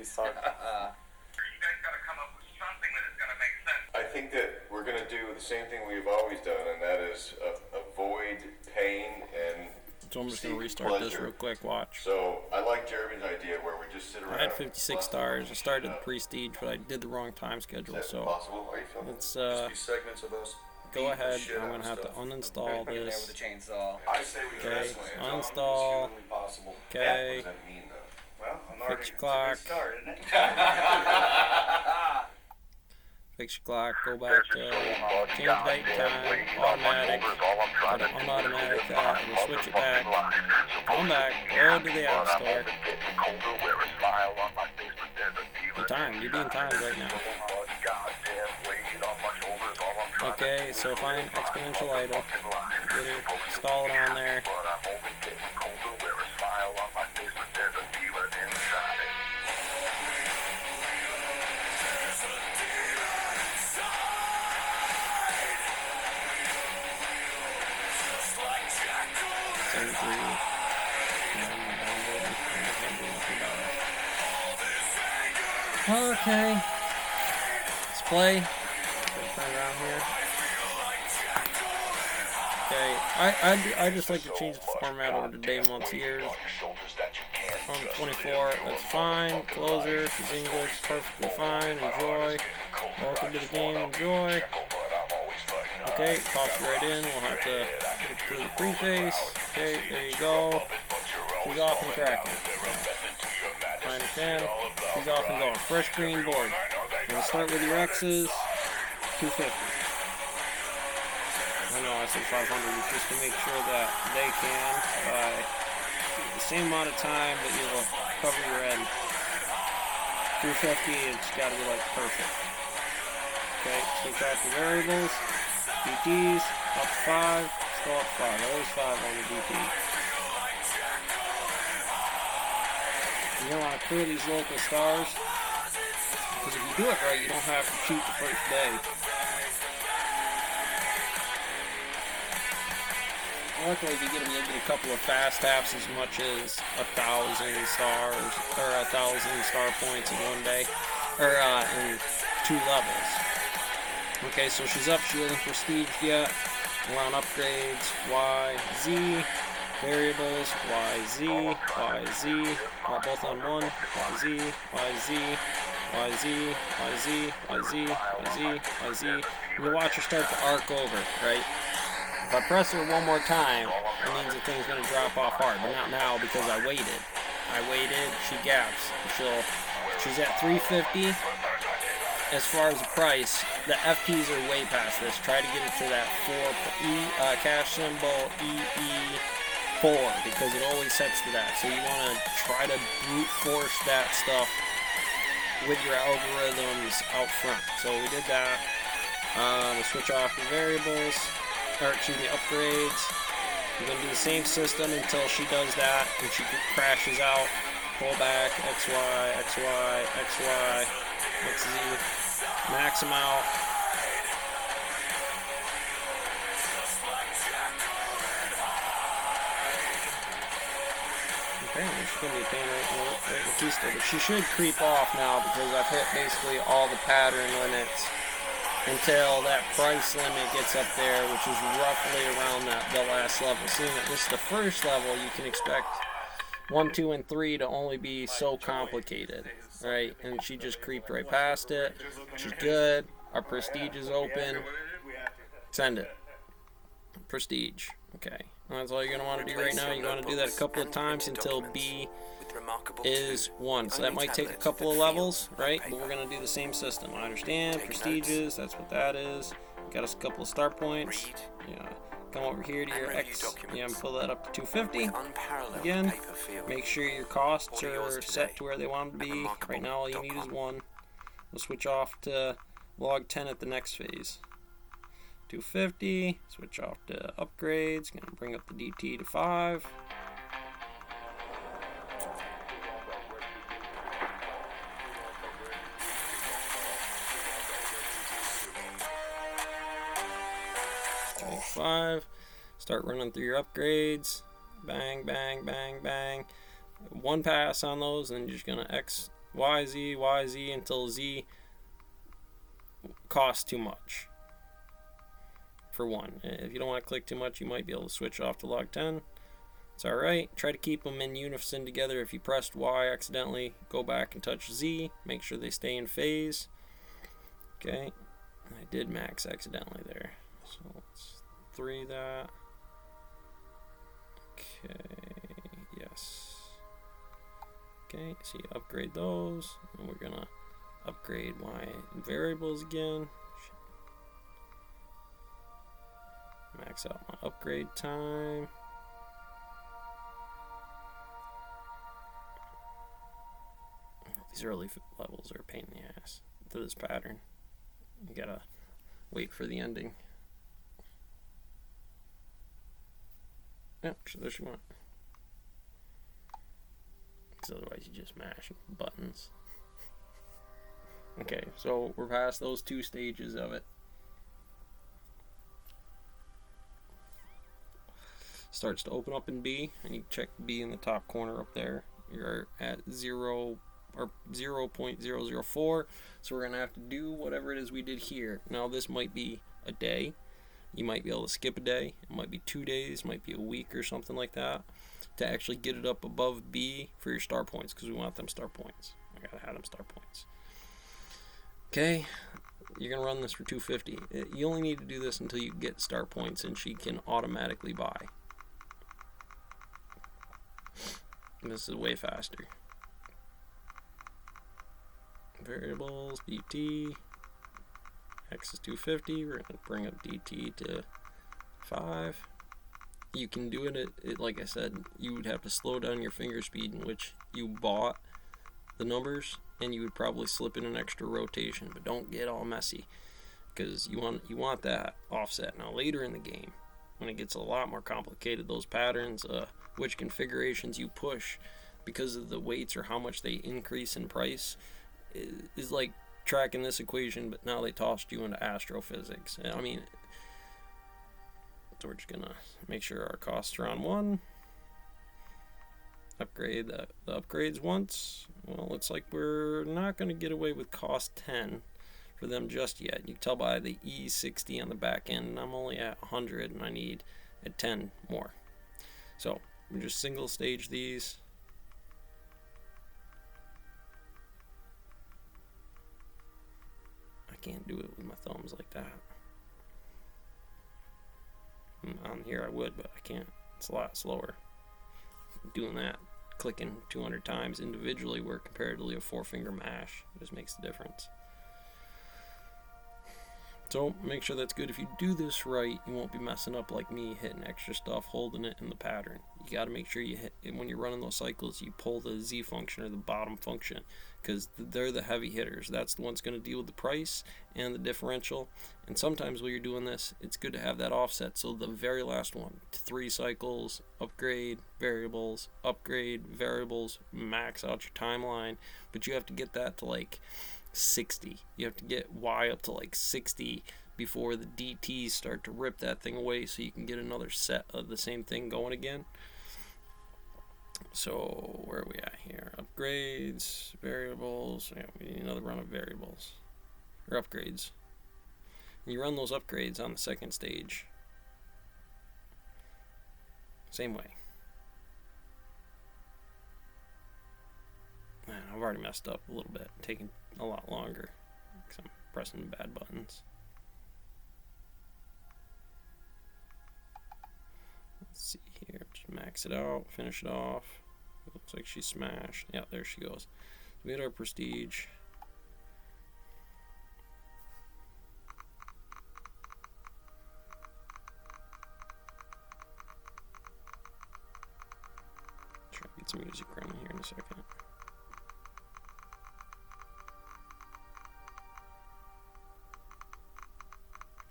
suck. You guys gotta come up with something that is gonna make sense. I think that we're going to do the same thing we've always done, and that is avoid pain and So I'm just going to restart pleasure. this real quick, watch. So I like Jeremy's idea where we just sit around. I had 56 stars. I started the Prestige, but I did the wrong time schedule, Is that so possible? Are you feeling let's segments of us. go ahead. I'm going to have to uninstall Put it there with this. the chainsaw. I say we Okay, wrestle it. uninstall. Humanly possible. What Okay, does that mean, though? Well, I'm fix already your clock. It's a good start, isn't it? Fix your clock, go back to change date time, automatic, go to unautomatic that, and we'll switch it back. Come back, go to the App Store. The time, you're being timed right now. Okay, so find exponential idle, get it, install it on there. Okay, let's play. Turn around here. Okay, I just like to change the format over to day, months, years. On 24, that's fine. Closer, she's English, perfectly fine. Enjoy. Welcome to the game, enjoy. Okay, pops right in. We'll have to get it through the preface. Okay, there you go. She's off and cracking. I understand. She's off and going. Fresh green board. I'm going to start with your X's. 250. I know I said 500 just to make sure that they can by the same amount of time that you'll cover your end. 250, it's got to be like perfect. Okay, switch off the variables. DTs, up 5, still up 5. Always 5 on the DT. You're going to want to clear these local stars. Because if you do it right, you don't have to cheat the first day. Luckily, you get maybe a couple of fast taps as much as 1,000 stars, or 1,000 star points in one day, or in 2 levels. Okay, so she's up, she hasn't prestiged yet. We're on upgrades, Y, Z, variables, Y, Z, Y, Z, both on one, Y, Z, Y, Z, Y, Z, Y, Z, Y, Z, Y, Z, Y, Z. And you'll watch her start to arc over, right? If I press her one more time, it means the thing's going to drop off hard, but not now because I waited. She gaps. She's at 350. As far as the price, the FPs are way past this. Try to get it to that 4 cash symbol EE4 because it always sets to that. So you want to try to brute force that stuff with your algorithms out front. So we did that. We'll switch off the variables, or excuse me, upgrades. We're going to do the same system until she does that and she crashes out. Pull back, XY, XY, XY, XZ, max them out. Apparently she's going to be a pain right in the keister, but she should creep off now because I've hit basically all the pattern limits until that price limit gets up there, which is roughly around the last level. Seeing that this is the first level, you can expect 1, 2, and 3 to only be so complicated, right? And she just creeped right past it. She's good. Our prestige is open. Send it. Prestige. Okay. And that's all you're going to want to do right now. You're going to do that a couple of times until B is 1. So that might take a couple of levels, right? But we're going to do the same system. I understand. Prestiges. That's what that is. Got us a couple of star points. Yeah. Come over here to your X, and pull that up to 250. Again, make sure your costs are set to where they want them to be. Right now, all you need is 1. We'll switch off to log 10 at the next phase. 250. Switch off to upgrades. Gonna bring up the DT to 5. Start running through your upgrades. Bang, bang, bang, bang. 1 pass on those, and you're just gonna X YZ until Z costs too much. For one, if you don't want to click too much, you might be able to switch off to log 10. It's alright. Try to keep them in unison together. If you pressed Y accidentally, go back and touch Z. Make sure they stay in phase. Okay. I did max accidentally there. So let's 3 that. Okay. Yes. Okay. So you upgrade those. And we're going to upgrade Y variables again. Max out my upgrade time. These early levels are a pain in the ass to this pattern. You gotta wait for the ending. Yep, so there she went. Because otherwise you just mash buttons. Okay, so we're past those 2 stages of it. Starts to open up in B, and you check B in the top corner up there. You're at 0 or 0.004, so we're gonna have to do whatever it is we did here. Now this might be a day, you might be able to skip a day, it might be 2 days, might be a week or something like that, to actually get it up above B for your star points, because we want them star points. I gotta have them star points. Okay, you're gonna run this for 250. You only need to do this until you get star points and she can automatically buy. This is way faster. Variables, DT, X is 250, we're going to bring up DT to 5. You can do it, like I said, you would have to slow down your finger speed in which you bought the numbers, and you would probably slip in an extra rotation, but don't get all messy, because you want that offset. Now later in the game, when it gets a lot more complicated, those patterns, which configurations you push because of the weights or how much they increase in price, is like tracking this equation, but now they tossed you into astrophysics. I mean, so we're just gonna make sure our costs are on 1. Upgrade the upgrades once. Well, looks like we're not gonna get away with cost 10 for them just yet. You can tell by the E60 on the back end, and I'm only at 100 and I need at 10 more. So we just single stage these. I can't do it with my thumbs like that. On here I would, but I can't. It's a lot slower. Doing that, clicking 200 times individually, where comparatively a 4-finger mash just makes the difference. So make sure that's good. If you do this right, you won't be messing up like me, hitting extra stuff, holding it in the pattern. You got to make sure you hit, when you're running those cycles, you pull the Z function or the bottom function, because they're the heavy hitters. That's the one's going to deal with the price and the differential. And sometimes when you're doing this, it's good to have that offset. So the very last one, 3 cycles, upgrade variables, max out your timeline, but you have to get that to like 60. You have to get Y up to like 60 before the DTs start to rip that thing away, so you can get another set of the same thing going again. So where are we at here? Upgrades, variables. Yeah, we need another run of variables or upgrades. And you run those upgrades on the second stage. Same way. Man, I've already messed up a little bit, taking a lot longer because I'm pressing the bad buttons. Let's see here, just max it out, finish it off. It looks like she smashed. Yeah, there she goes. We had our prestige. Try to get some music running here in a second.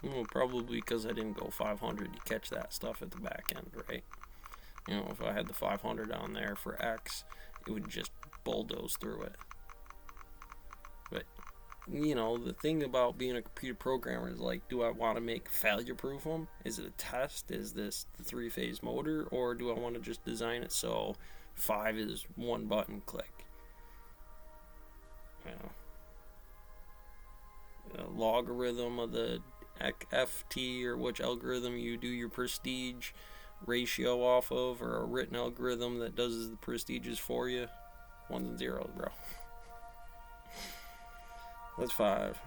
Well, probably because I didn't go 500, you catch that stuff at the back end, right? You know, if I had the 500 on there for X, it would just bulldoze through it. But, you know, the thing about being a computer programmer is like, do I want to make failure-proof them? Is it a test? Is this the 3-phase motor? Or do I want to just design it so 5 is one button click? logarithm of the FT, or which algorithm you do your prestige ratio off of, or a written algorithm that does the prestiges for you. Ones and zeros, bro. That's 5.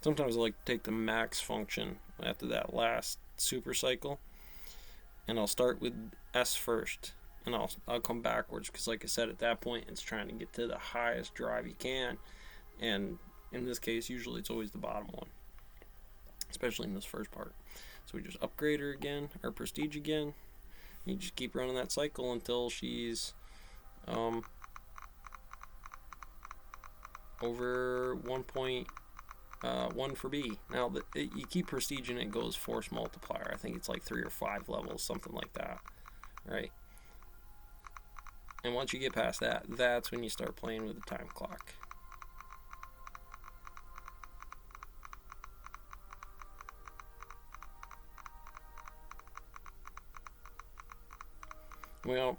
Sometimes I like to take the max function after that last super cycle, and I'll start with S first, and I'll come backwards, because like I said, at that point it's trying to get to the highest drive you can, and in this case usually it's always the bottom one, especially in this first part. So we just upgrade her again, or prestige again. You just keep running that cycle until she's over 1.1 for B. Now, you keep prestige and it goes force multiplier. I think it's like 3 or 5 levels, something like that, right? And once you get past that, that's when you start playing with the time clock. Well,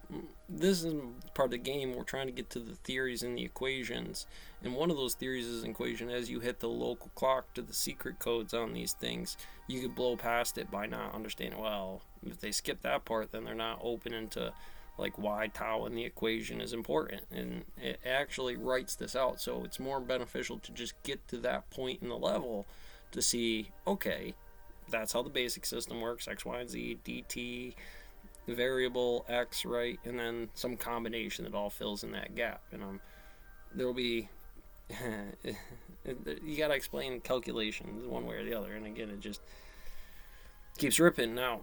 this is part of the game. We're trying to get to the theories and the equations. And one of those theories is an equation. As you hit the local clock to the secret codes on these things, you could blow past it by not understanding, well, if they skip that part, then they're not opening to like why tau in the equation is important. And it actually writes this out. So it's more beneficial to just get to that point in the level to see, okay, that's how the basic system works. X, Y, and Z, dt, the variable x, right, and then some combination that all fills in that gap. And there will be you gotta explain calculations one way or the other, and again it just keeps ripping. Now,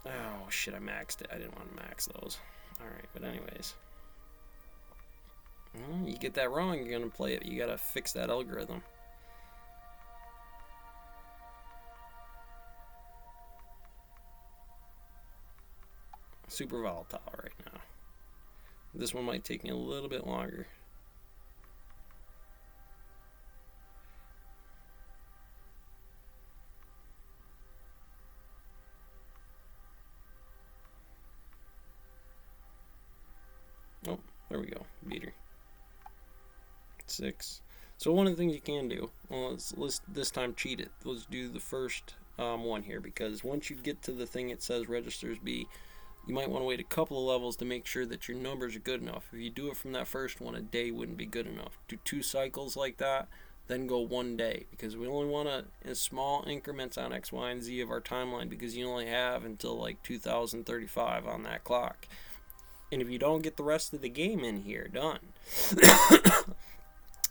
oh shit, I maxed it. I didn't want to max those. Alright, but anyways, you get that wrong, you're gonna play it. You gotta fix that algorithm. Super volatile right now. This one might take me a little bit longer. Oh, there we go. Beat her. 6. So one of the things you can do, well, let's this time cheat it. Let's do the first one here, because once you get to the thing it says registers B, you might want to wait a couple of levels to make sure that your numbers are good enough. If you do it from that first one, a day wouldn't be good enough. Do 2 cycles like that, then go 1 day, because we only want to in small increments on X, Y, and Z of our timeline, because you only have until like 2035 on that clock. And if you don't get the rest of the game in here done,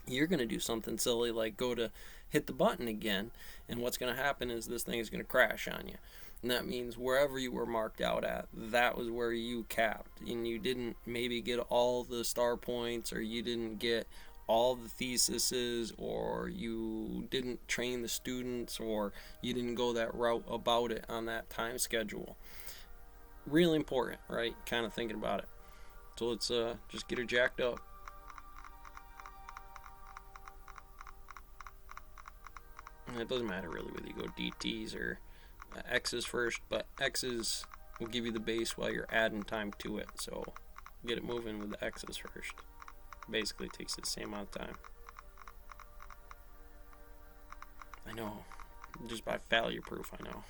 you're going to do something silly like go to hit the button again, and what's going to happen is this thing is going to crash on you. And that means wherever you were marked out at, that was where you capped. And you didn't maybe get all the star points, or you didn't get all the theses, or you didn't train the students, or you didn't go that route about it on that time schedule. Really important, right? Kind of thinking about it. So let's just get her jacked up. And it doesn't matter really whether you go DTs or X's first, but X's will give you the base while you're adding time to it. So get it moving with the X's first. Basically takes the same amount of time. I know. Just by failure proof, I know.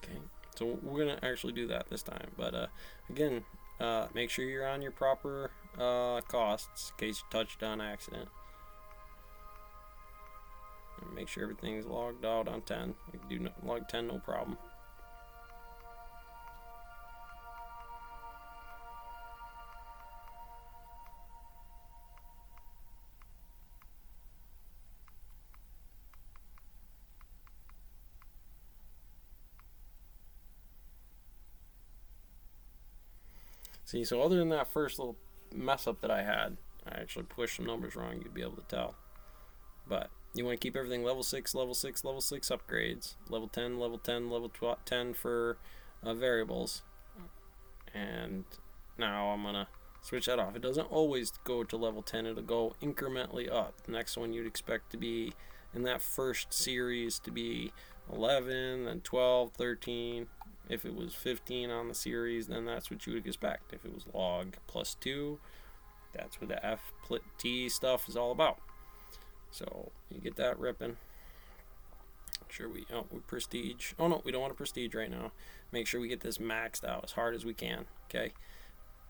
Okay, so we're going to actually do that this time. But again, make sure you're on your proper costs in case you touched on accident. And make sure everything's logged out on 10. We can do log 10, no problem. See, so other than that first little mess up that I had, I actually pushed some numbers wrong. You'd be able to tell. But you want to keep everything level 6, level 6, level 6 upgrades. Level 10, level 10, level 10 for variables. And now I'm going to switch that off. It doesn't always go to level 10. It'll go incrementally up. The next one you'd expect to be, in that first series, to be 11, then 12, 13. If it was 15 on the series, then that's what you would expect. If it was log plus 2, that's what the FT stuff is all about. So you get that ripping. Sure, we prestige. Oh no, we don't want to prestige right now. Make sure we get this maxed out as hard as we can. Okay.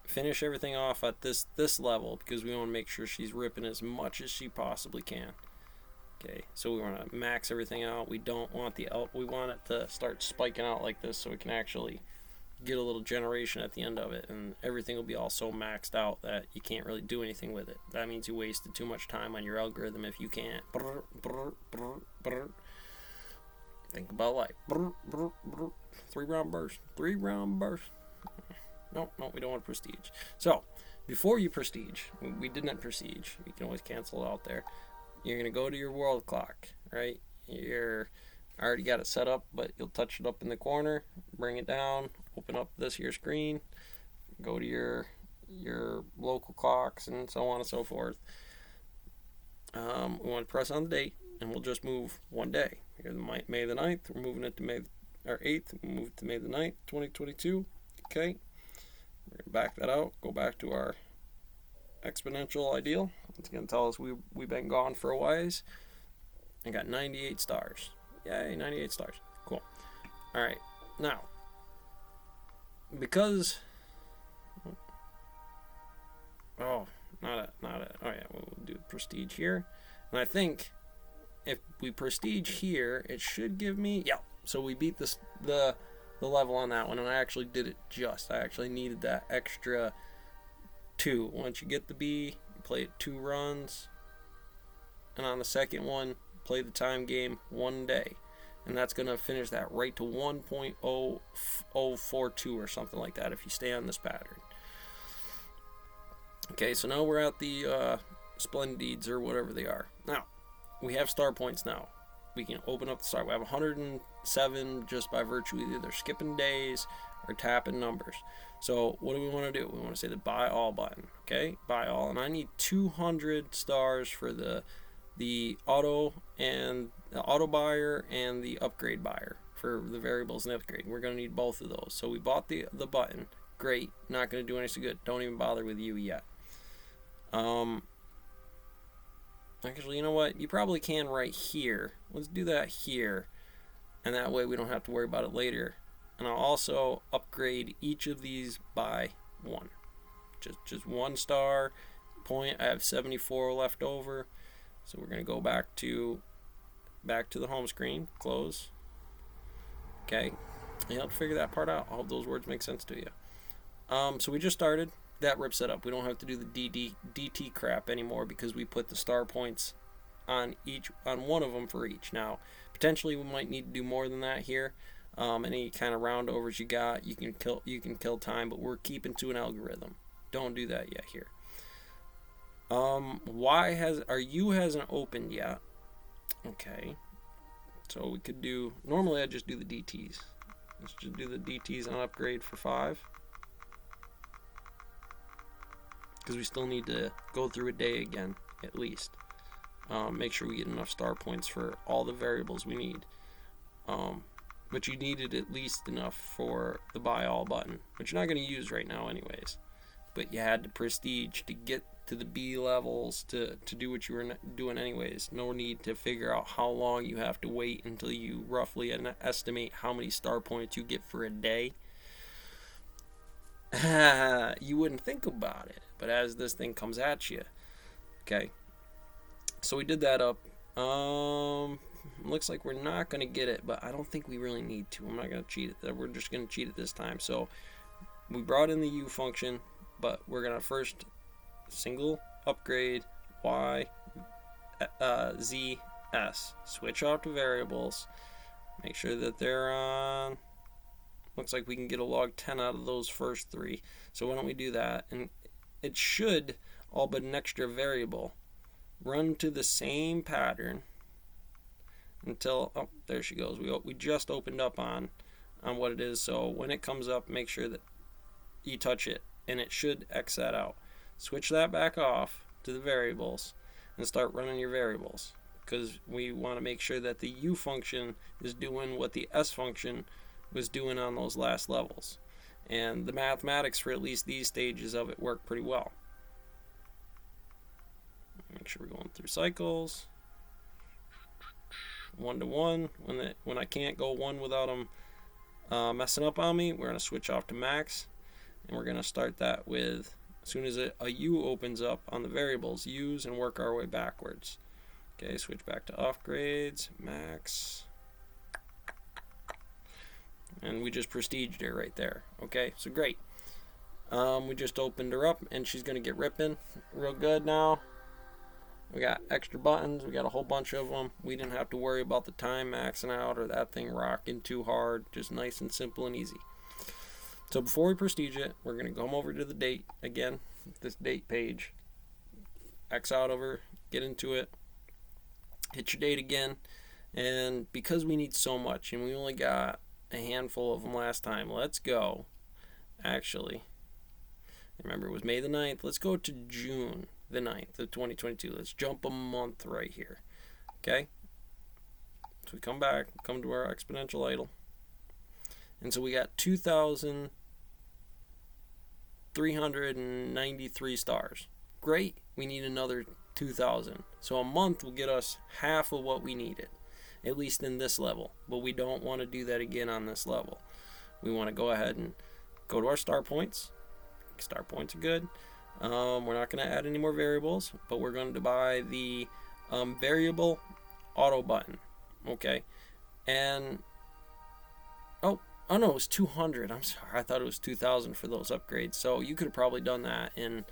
Finish everything off at this level because we want to make sure she's ripping as much as she possibly can. Okay, so we want to max everything out. We don't want we want it to start spiking out like this so we can actually get a little generation at the end of it, and everything will be all so maxed out that you can't really do anything with it. That means you wasted too much time on your algorithm if you can't. Think about life. 3 round burst. 3 round burst. No, we don't want prestige. So, before you prestige, we didn't prestige. You can always cancel it out there. You're going to go to your world clock, right? You're already got it set up, but you'll touch it up in the corner, bring it down, open up this your screen, go to your local clocks, and so on and so forth. We want to press on the date, and we'll just move one day. Here's May the 9th. We're moving it to May 8th. We'll move it to May the 9th, 2022. Okay. We're going to back that out. Go back to our exponential ideal. It's going to tell us we've been gone for a while. I got 98 stars. Yay, 98 stars. Cool. All right. Now, because oh yeah, we'll do prestige here, and I think if we prestige here, it should give me So we beat the level on that one, and I actually did it just. I actually needed that extra 2. Once you get the B, you play it 2 runs, and on the second one, play the time game 1 day, and that's going to finish that right to 1.0042 or something like that if you stay on this pattern. Okay, so now we're at the Splendids or whatever they are. Now, we have star points now. We can open up the star. We have 107 just by virtue of either skipping days or tapping numbers. So what do we want to do? We want to say the buy all button. Okay, buy all, and I need 200 stars for the auto and the auto buyer and the upgrade buyer for the variables and the upgrade. We're going to need both of those. So we bought the button. Great. Not going to do anything good. Don't even bother with you yet. Actually, you know what? You probably can right here. Let's do that here, and that way we don't have to worry about it later. And I'll also upgrade each of these by 1. Just 1 star point. I have 74 left over. So we're going to go back to the home screen, close. Okay, you have to figure that part out. I hope those words make sense to you. So we just started. That rips it up. We don't have to do the DT crap anymore because we put the star points on one of them for each. Now, potentially we might need to do more than that here. Any kind of roundovers you got, you can kill time, but we're keeping to an algorithm. Don't do that yet here. RU hasn't opened yet. Okay. So we could do, normally I just do the DTs. Let's just do the DTs on upgrade for 5. Because we still need to go through a day again, at least. Make sure we get enough star points for all the variables we need. But you needed at least enough for the buy all button, which you're not going to use right now anyways. But you had to prestige to get to the B levels to do what you were doing anyways. No need to figure out how long you have to wait until you roughly estimate how many star points you get for a day. You wouldn't think about it, but as this thing comes at you. Okay, so we did that up. Looks like we're not going to get it, but I don't think we really need to. I'm not going to cheat it. We're just going to cheat it this time. So we brought in the U function, but we're going to first single upgrade Y Z S. Switch off to variables. Make sure that they're on Looks like we can get a log 10 out of those first 3. So why don't we do that? And it should, all but an extra variable, run to the same pattern until, oh, there she goes. We just opened up on what it is. So when it comes up, make sure that you touch it, and it should X that out. Switch that back off to the variables and start running your variables, because we want to make sure that the U function is doing what the S function was doing on those last levels. And the mathematics for at least these stages of it work pretty well. Make sure we're going through cycles. 1 to 1. When I can't go 1 without them messing up on me, we're going to switch off to max. And we're going to start that with, as soon as a U opens up on the variables, use and work our way backwards. Okay, switch back to upgrades, max. And we just prestiged her right there. Okay, so great. We just opened her up, and she's going to get ripping real good now. We got extra buttons. We got a whole bunch of them. We didn't have to worry about the time maxing out or that thing rocking too hard. Just nice and simple and easy. So before we prestige it, we're going to come over to the date again, this date page. X out over, get into it, hit your date again. And because we need so much, and we only got a handful of them last time, let's go. Actually, remember it was May the 9th. Let's go to June the 9th of 2022. Let's jump a month right here. Okay? So we come back, come to our exponential idle. And so we got 2,393 stars. Great. We need another 2,000. So a month will get us half of what we needed, at least in this level. But we don't want to do that again on this level. We want to go ahead and go to our star points. Star points are good. We're not going to add any more variables, but we're going to buy the variable auto button. Okay. And oh no, it was 200. I'm sorry, I thought it was 2,000 for those upgrades. So you could have probably done that in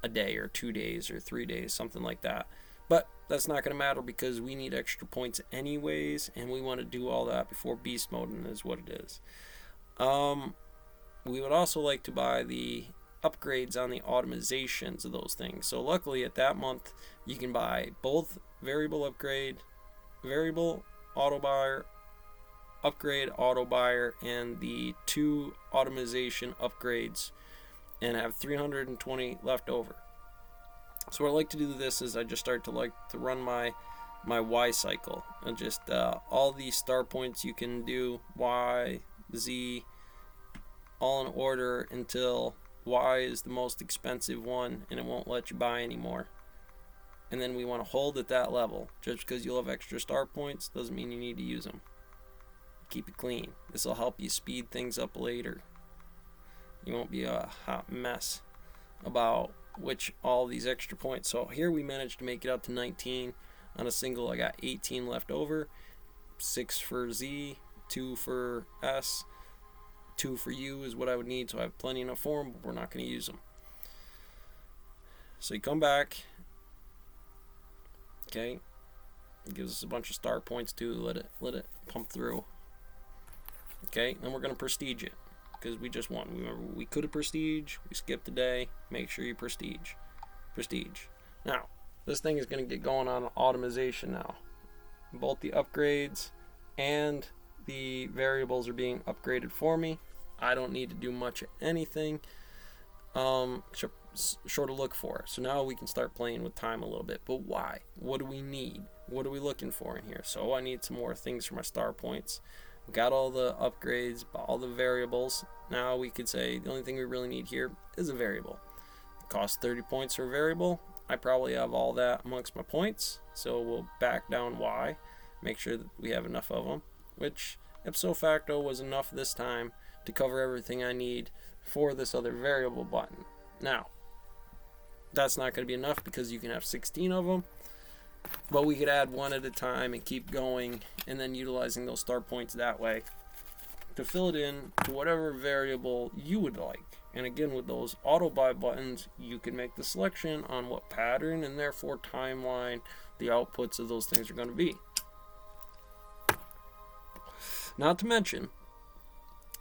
a day or 2 days or 3 days, something like that. But that's not going to matter because we need extra points anyways, and we want to do all that before beast mode, and is what it is. We would also like to buy the upgrades on the automatizations of those things. So luckily at that month you can buy both variable upgrade, variable auto buyer, upgrade auto buyer, and the 2 automation upgrades, and have 320 left over. So what I like to do with this is I just start to like to run my Y cycle, and just all these star points you can do Y, Z, all in order until Y is the most expensive one and it won't let you buy anymore. And then we want to hold at that level. Just because you'll have extra star points doesn't mean you need to use them. Keep it clean. This will help you speed things up later. You won't be a hot mess about which all these extra points. So here we managed to make it up to 19 on a single. I got 18 left over. 6 for Z, 2 for S, 2 for U is what I would need, so I have plenty enough for them, but we're not going to use them. So you come back. Okay. It gives us a bunch of star points too. Let it pump through. Okay, then we're going to prestige it because we just won. Remember, we could have prestige. We skipped a day. Make sure you prestige. Prestige. Now, this thing is going to get going on automation now. Both the upgrades and the variables are being upgraded for me. I don't need to do much of anything short of look for. So now we can start playing with time a little bit. But why? What do we need? What are we looking for in here? So I need some more things for my star points. Got all the upgrades, all the variables. Now we could say the only thing we really need here is a variable. It costs 30 points for a variable. I probably have all that amongst my points. So we'll back down Y. Make sure that we have enough of them, which ipso facto was enough this time to cover everything I need for this other variable button. Now, that's not going to be enough because you can have 16 of them, but we could add one at a time and keep going, and then utilizing those star points that way to fill it in to whatever variable you would like. And again, with those auto buy buttons, you can make the selection on what pattern and therefore timeline the outputs of those things are going to be. Not to mention,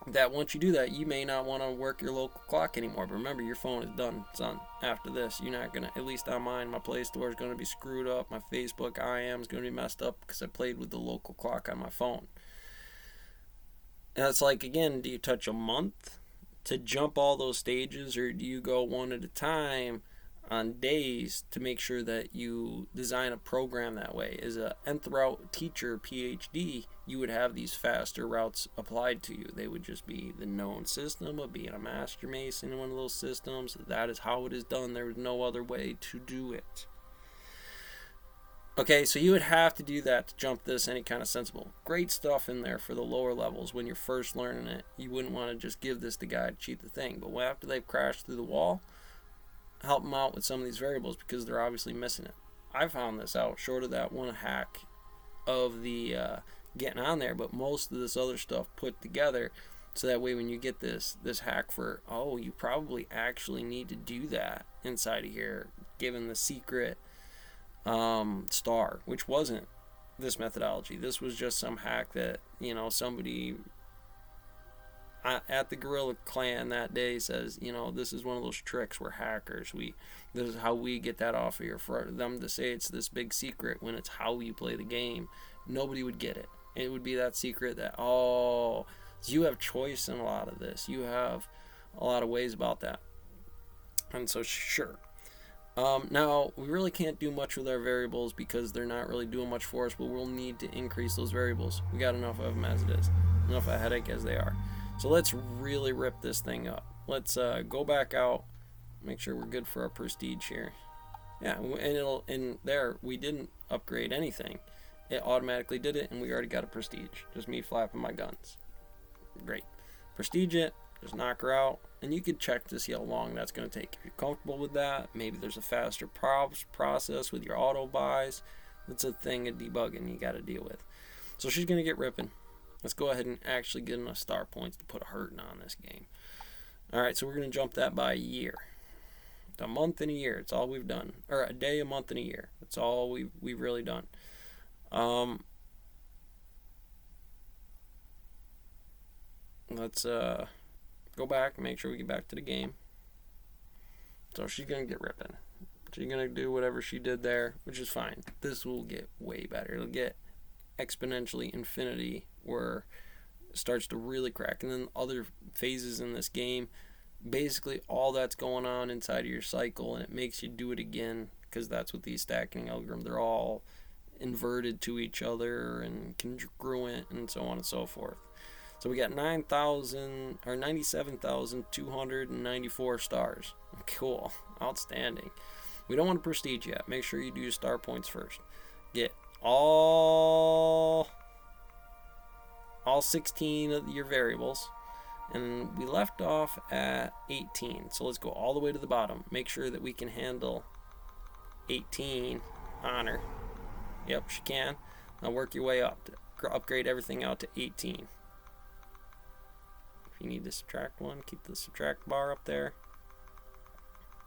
that once you do that, you may not want to work your local clock anymore. But remember, your phone is done, son. After this, you're not going to, at least on mine, my Play Store is going to be screwed up. My Facebook IM is going to be messed up because I played with the local clock on my phone. And it's like, again, do you touch a month to jump all those stages, or do you go one at a time on days to make sure that you design a program that way? As a nth route teacher, PhD, you would have these faster routes applied to you. They would just be the known system of being a master mason in one of those systems. That is how it is done. There is no other way to do it. Okay, so you would have to do that to jump this any kind of sensible. Great stuff in there for the lower levels when you're first learning it. You wouldn't want to just give this to guy to cheat the thing. But after they've crashed through the wall, help them out with some of these variables because they're obviously missing it. I found this out short of that one hack of the getting on there, but most of this other stuff put together so that way when you get this hack for, oh, you probably actually need to do that inside of here, given the secret star, which wasn't this methodology. This was just some hack that, you know, somebody at the Gorilla Clan that day says, you know, this is one of those tricks. We're hackers. This is how we get that off of here. For them to say it's this big secret when it's how you play the game, nobody would get it. It would be that secret that, oh, you have choice in a lot of this. You have a lot of ways about that. And so, sure. Now, we really can't do much with our variables because they're not really doing much for us, but we'll need to increase those variables. We got enough of them as it is. Enough of a headache as they are. So let's really rip this thing up. Let's go back out, make sure we're good for our prestige here. Yeah, and there, we didn't upgrade anything. It automatically did it, and we already got a prestige. Just me flapping my guns. Great. Prestige it. Just knock her out, and you can check to see how long that's going to take. If you're comfortable with that, maybe there's a faster process with your auto buys. That's a thing of debugging you got to deal with. So she's going to get ripping. Let's go ahead and actually get enough star points to put a hurting on this game. Alright, so we're going to jump that by a year. A month and a year, it's all we've done. Or a day, a month, and a year. That's all we've really done. Let's go back and make sure we get back to the game. So she's going to get ripping. She's going to do whatever she did there, which is fine. This will get way better. It'll get exponentially infinity where it starts to really crack. And then other phases in this game, basically all that's going on inside of your cycle, and it makes you do it again because that's what these stacking algorithms, they're all inverted to each other and congruent and so on and so forth. So we got 97,294 stars. Cool. Outstanding. We don't want to prestige yet. Make sure you do your star points first. Get all 16 of your variables. And we left off at 18. So let's go all the way to the bottom. Make sure that we can handle 18 on her. Yep, she can. Now work your way up to upgrade everything out to 18. If you need to subtract one, keep the subtract bar up there.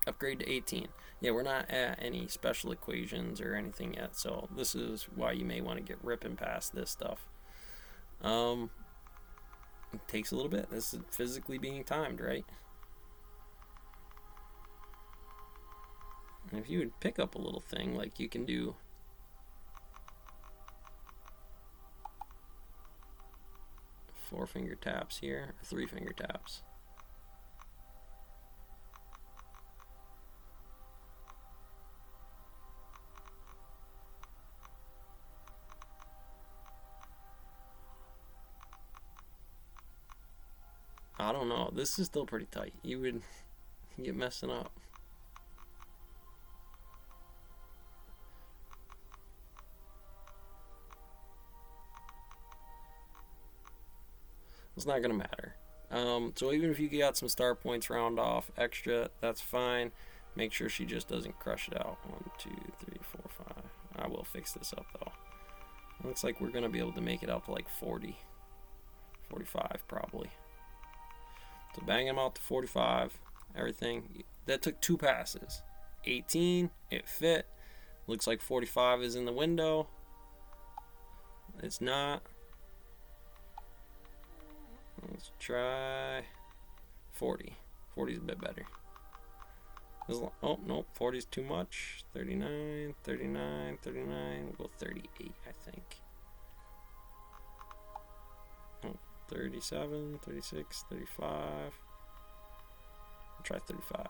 Upgrade to 18. Yeah, we're not at any special equations or anything yet, so this is why you may want to get ripping past this stuff. It takes a little bit. This is physically being timed, right? And if you would pick up a little thing, like you can do four finger taps here, or three finger taps. I don't know. This is still pretty tight. You would get messing up. It's not going to matter. So even if you got some star points round off extra, that's fine. Make sure she just doesn't crush it out. 1, 2, 3, 4, 5. I will fix this up though. It looks like we're going to be able to make it out to like 40. 45 probably. So bang them out to 45. Everything. That took 2 passes. 18, it fit. Looks like 45 is in the window. It's not. Let's try 40. 40 is a bit better. Oh, nope, 40 is too much. 39, 39, 39. We'll go 38, I think. Oh, 37, 36, 35. I'll try 35.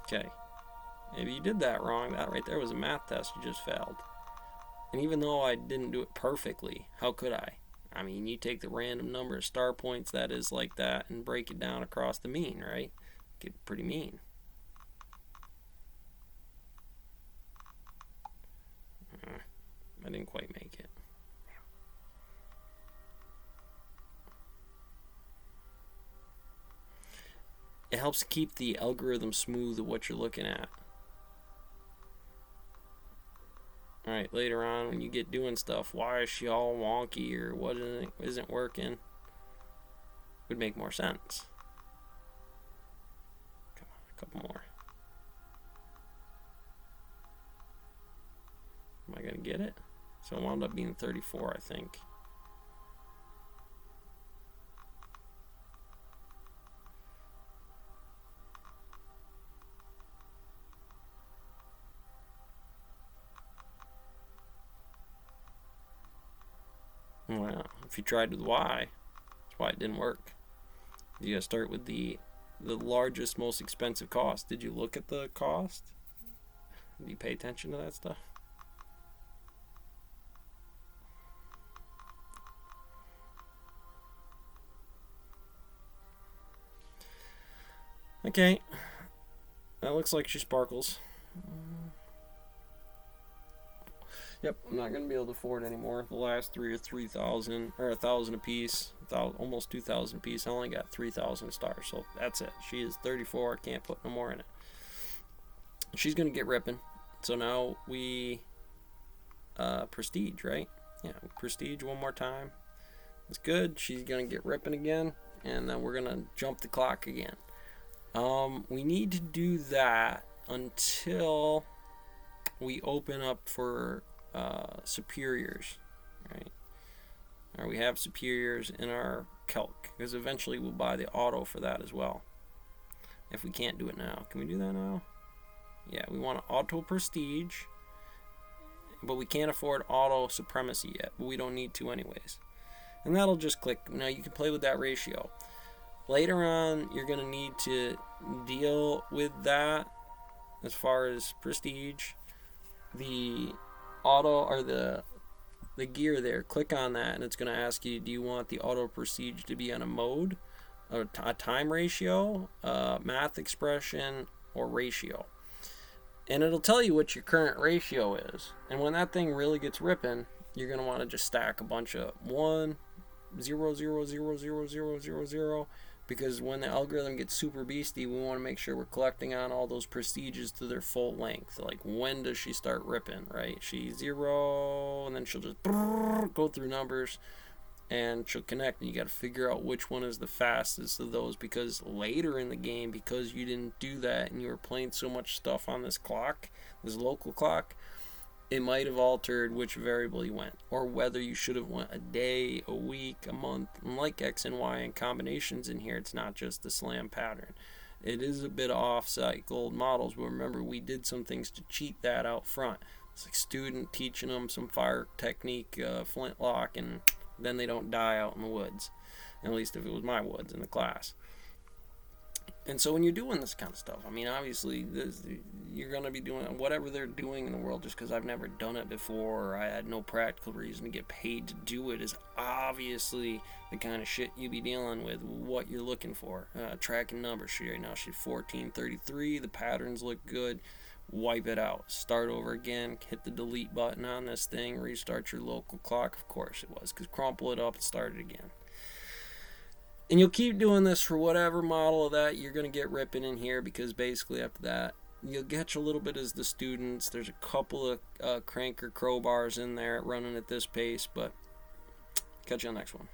Okay. Maybe you did that wrong. That right there was a math test you just failed. And even though I didn't do it perfectly, how could I? I mean, you take the random number of star points that is like that and break it down across the mean, right? Get pretty mean. I didn't quite make it. It helps keep the algorithm smooth of what you're looking at. Alright, later on when you get doing stuff, why is she all wonky or what isn't working? Would make more sense. Come on, a couple more. Am I going to get it? So it wound up being 34, I think. Well, if you tried with Y, that's why it didn't work. You gotta start with the largest, most expensive cost. Did you look at the cost? Did you pay attention to that stuff? Okay, that looks like she sparkles. Yep, I'm not going to be able to afford anymore. The last three are 3,000, or 1,000 apiece, almost 2,000 apiece. I only got 3,000 stars, so that's it. She is 34, I can't put no more in it. She's going to get ripping. So now we, prestige, right? Yeah, prestige one more time. That's good. She's going to get ripping again, and then we're going to jump the clock again. We need to do that until we open up for superiors, right? Or we have superiors in our calc, because eventually we'll buy the auto for that as well. If we can't do it now, can we do that now? Yeah, we want auto prestige, but we can't afford auto supremacy yet, but we don't need to anyways. And that'll just click. Now you can play with that ratio. Later on, you're going to need to deal with that as far as prestige. The auto or the gear there, click on that and it's going to ask you, do you want the auto prestige to be on a mode, a time ratio, math expression, or ratio? And it'll tell you what your current ratio is. And when that thing really gets ripping, you're going to want to just stack a bunch of 1, 0, 0, 0, 0, 0, 0, 0, because when the algorithm gets super beastie, we want to make sure we're collecting on all those prestiges to their full length. Like, when does she start ripping, right? She's 0, and then she'll just go through numbers, and she'll connect, and you got to figure out which one is the fastest of those, because later in the game, because you didn't do that, and you were playing so much stuff on this clock, this local clock, it might have altered which variable you went, or whether you should have went a day, a week, a month. And like X and Y and combinations in here, it's not just the slam pattern. It is a bit off-cycled models, but remember, we did some things to cheat that out front. It's like student teaching them some fire technique, flintlock, and then they don't die out in the woods. At least if it was my woods in the class. And so when you're doing this kind of stuff, I mean, obviously, you're going to be doing whatever they're doing in the world just because I've never done it before, or I had no practical reason to get paid to do it, is obviously the kind of shit you be dealing with, what you're looking for. Tracking numbers. Right now she's 1433. The patterns look good. Wipe it out. Start over again. Hit the delete button on this thing. Restart your local clock. Of course it was, because crumple it up and start it again. And you'll keep doing this for whatever model of that you're going to get ripping in here, because basically after that, you'll get a little bit as the students. There's a couple of cranker crowbars in there running at this pace, but catch you on the next one.